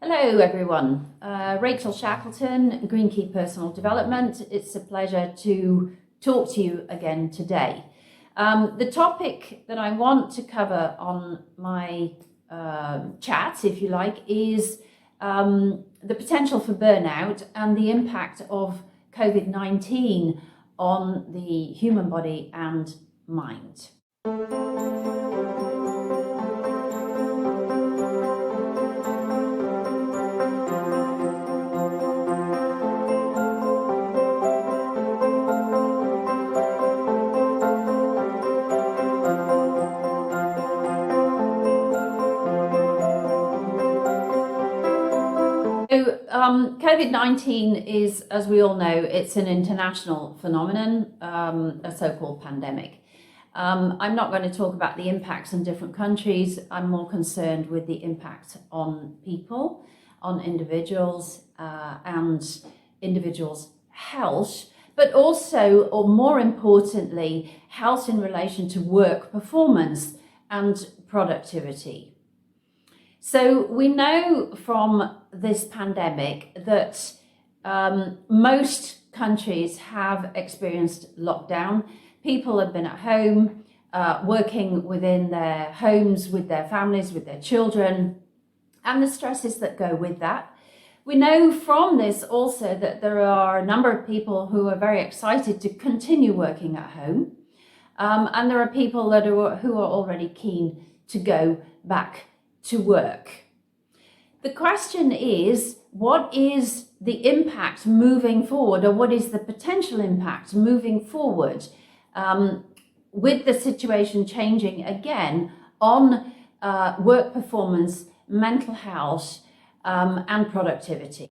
Hello everyone, Rachel Shackleton, Green Key Personal Development. It's a pleasure to talk to you again today. The topic that I want to cover on my chat, if you like, is the potential for burnout and the impact of COVID-19 on the human body and mind. COVID-19 is, as we all know, it's an international phenomenon, a so-called pandemic. I'm not going to talk about the impacts in different countries. I'm more concerned with the impact on people, on individuals and individuals' health, but also, or more importantly, health in relation to work performance and productivity. So we know from this pandemic that most countries have experienced lockdown. People have been at home, working within their homes, with their families, with their children, and the stresses that go with that. We know from this also that there are a number of people who are very excited to continue working at home, and there are people that who are already keen to go back to work. The question is, what is the impact moving forward, or what is the potential impact moving forward with the situation changing again on work performance, mental health and productivity?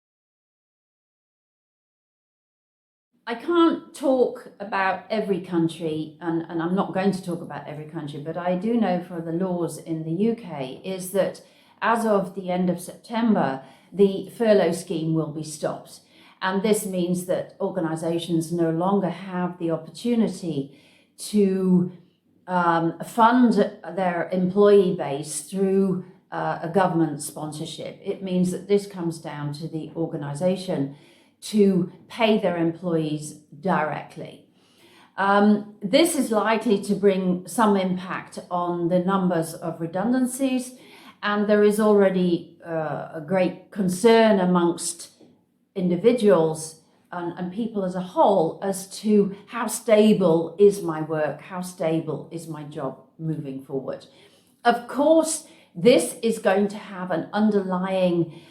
I can't talk about every country, and I'm not going to talk about every country, but I do know for the laws in the UK is that as of the end of September, the furlough scheme will be stopped. And this means that organisations no longer have the opportunity to fund their employee base through a government sponsorship. It means that this comes down to the organisation to pay their employees directly. This is likely to bring some impact on the numbers of redundancies, and there is already a great concern amongst individuals and people as a whole as to how stable is my work, how stable is my job moving forward. Of course, this is going to have an underlying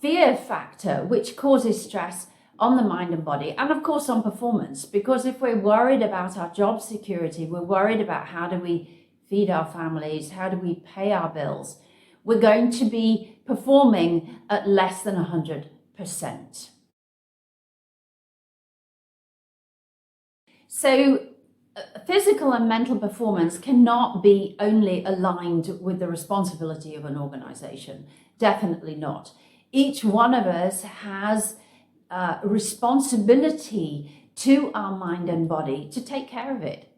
fear factor, which causes stress on the mind and body, and of course on performance, because if we're worried about our job security, we're worried about how do we feed our families, how do we pay our bills, we're going to be performing at less than 100%. So physical and mental performance cannot be only aligned with the responsibility of an organisation. Definitely not. Each one of us has a responsibility to our mind and body to take care of it,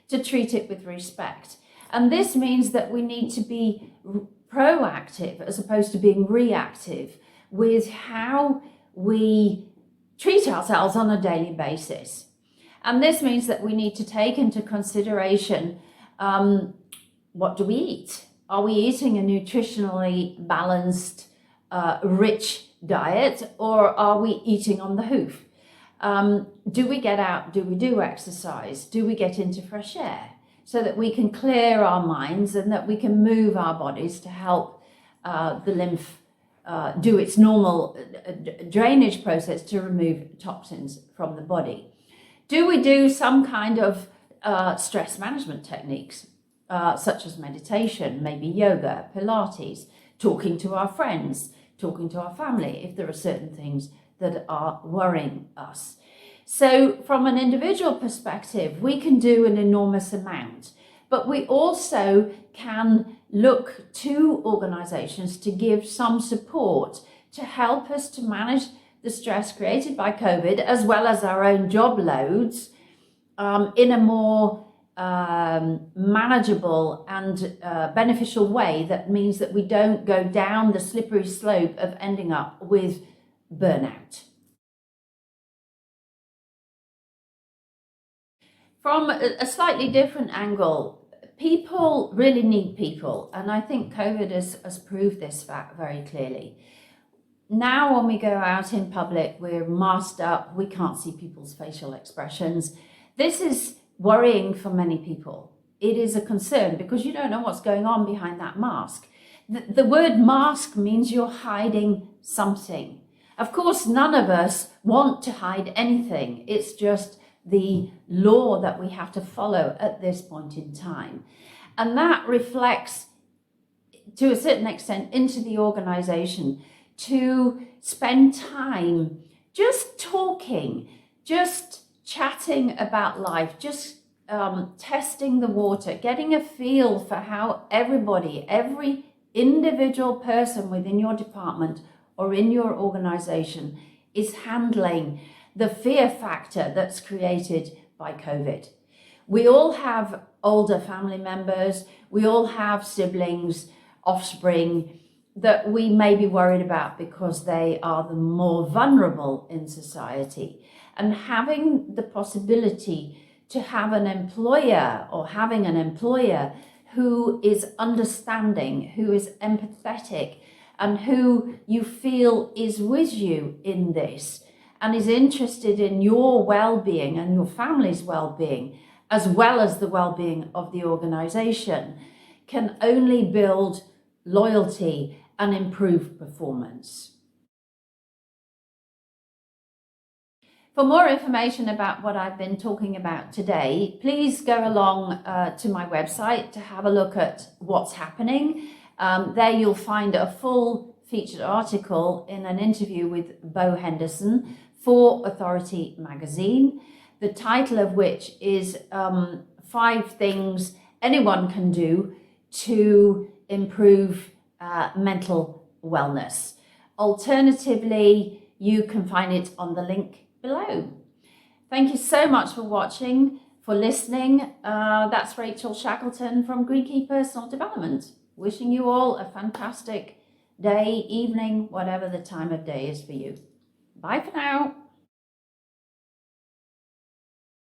to treat it with respect. And this means that we need to be proactive as opposed to being reactive with how we treat ourselves on a daily basis. And this means that we need to take into consideration what do we eat? Are we eating a nutritionally balanced, rich diet, or are we eating on the hoof? Do we get out? Do we do exercise? Do we get into fresh air so that we can clear our minds and that we can move our bodies to help the lymph do its normal drainage process to remove toxins from the body? Do we do some kind of stress management techniques, such as meditation, maybe yoga, Pilates, talking to our friends, talking to our family if there are certain things that are worrying us? So from an individual perspective, we can do an enormous amount, but we also can look to organisations to give some support to help us to manage the stress created by COVID, as well as our own job loads, in a more manageable and beneficial way that means that we don't go down the slippery slope of ending up with burnout. From a slightly different angle, people really need people, and I think COVID has proved this fact very clearly. Now when we go out in public, we're masked up, we can't see people's facial expressions. This is worrying for many people. It is a concern because you don't know what's going on behind that mask. The word mask means you're hiding something. Of course, none of us want to hide anything. It's just the law that we have to follow at this point in time. And that reflects, to a certain extent, into the organization to spend time just talking, just chatting about life, just testing the water, getting a feel for how everybody, every individual person within your department or in your organization is handling the fear factor that's created by COVID. We all have older family members, we all have siblings, offspring that we may be worried about because they are the more vulnerable in society. And having the possibility to have an employer or having an employer who is understanding, who is empathetic, and who you feel is with you in this and is interested in your well-being and your family's well-being, as well as the well-being of the organization, can only build loyalty and improve performance. For more information about what I've been talking about today, please go along to my website to have a look at what's happening. There you'll find a full featured article in an interview with Bo Henderson for Authority magazine, the title of which is 5 Things Anyone Can Do to Improve Mental Wellness. Alternatively, you can find it on the link below. Thank you so much for watching, for listening. That's Rachel Shackleton from Green Key Personal Development. Wishing you all a fantastic day, evening, whatever the time of day is for you. Bye for now.